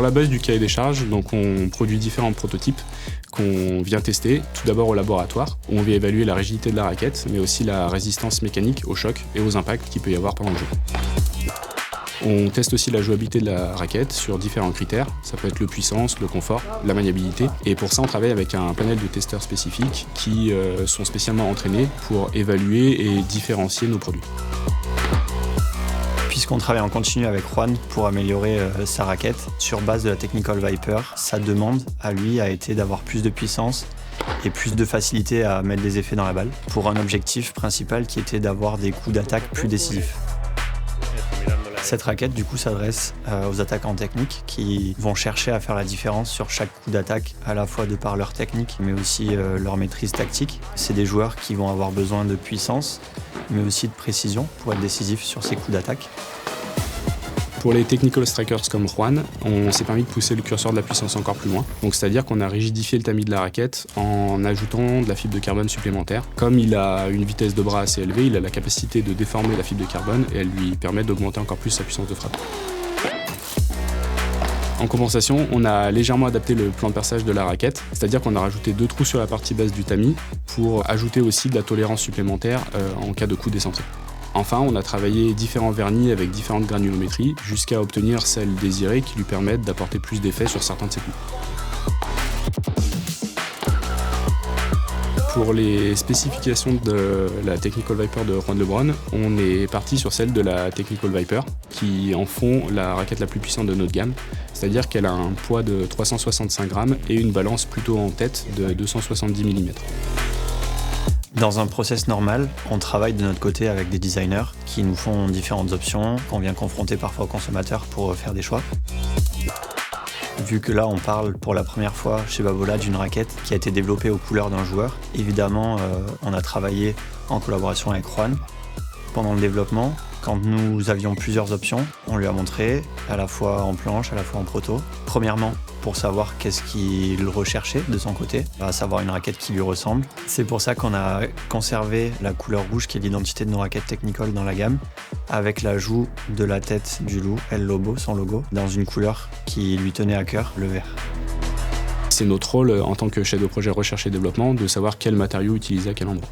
Sur la base du cahier des charges, donc on produit différents prototypes qu'on vient tester, tout d'abord au laboratoire, où on vient évaluer la rigidité de la raquette, mais aussi la résistance mécanique aux chocs et aux impacts qu'il peut y avoir pendant le jeu. On teste aussi la jouabilité de la raquette sur différents critères. Ça peut être le puissance, le confort, la maniabilité. Et pour ça, on travaille avec un panel de testeurs spécifiques qui sont spécialement entraînés pour évaluer et différencier nos produits. Puisqu'on travaille en continu avec Juan pour améliorer sa raquette, sur base de la Technical Viper, sa demande à lui a été d'avoir plus de puissance et plus de facilité à mettre des effets dans la balle, pour un objectif principal qui était d'avoir des coups d'attaque plus décisifs. Cette raquette, du coup, s'adresse aux attaquants techniques qui vont chercher à faire la différence sur chaque coup d'attaque, à la fois de par leur technique, mais aussi leur maîtrise tactique. C'est des joueurs qui vont avoir besoin de puissance, mais aussi de précision pour être décisifs sur ces coups d'attaque. Pour les technical strikers comme Juan, on s'est permis de pousser le curseur de la puissance encore plus loin. Donc c'est-à-dire qu'on a rigidifié le tamis de la raquette en ajoutant de la fibre de carbone supplémentaire. Comme il a une vitesse de bras assez élevée, il a la capacité de déformer la fibre de carbone et elle lui permet d'augmenter encore plus sa puissance de frappe. En compensation, on a légèrement adapté le plan de perçage de la raquette, c'est-à-dire qu'on a rajouté 2 trous sur la partie basse du tamis pour ajouter aussi de la tolérance supplémentaire en cas de coup décensé. Enfin, on a travaillé différents vernis avec différentes granulométries jusqu'à obtenir celle désirée qui lui permettent d'apporter plus d'effet sur certains de ses coups. Pour les spécifications de la Technical Viper de Juan Lebrón, on est parti sur celle de la Technical Viper, qui en font la raquette la plus puissante de notre gamme, c'est-à-dire qu'elle a un poids de 365 grammes et une balance plutôt en tête de 270 mm. Dans un process normal, on travaille de notre côté avec des designers qui nous font différentes options, qu'on vient confronter parfois aux consommateurs pour faire des choix. Vu que là, on parle pour la première fois chez Babolat d'une raquette qui a été développée aux couleurs d'un joueur, évidemment, on a travaillé en collaboration avec Juan. Pendant le développement, quand nous avions plusieurs options, on lui a montré, à la fois en planche, à la fois en proto. Premièrement, pour savoir qu'est-ce qu'il recherchait de son côté, à savoir une raquette qui lui ressemble. C'est pour ça qu'on a conservé la couleur rouge qui est l'identité de nos raquettes Technical dans la gamme, avec l'ajout de la tête du loup, El Lobo, son logo, dans une couleur qui lui tenait à cœur, le vert. C'est notre rôle en tant que chef de projet recherche et développement de savoir quel matériau utiliser à quel endroit.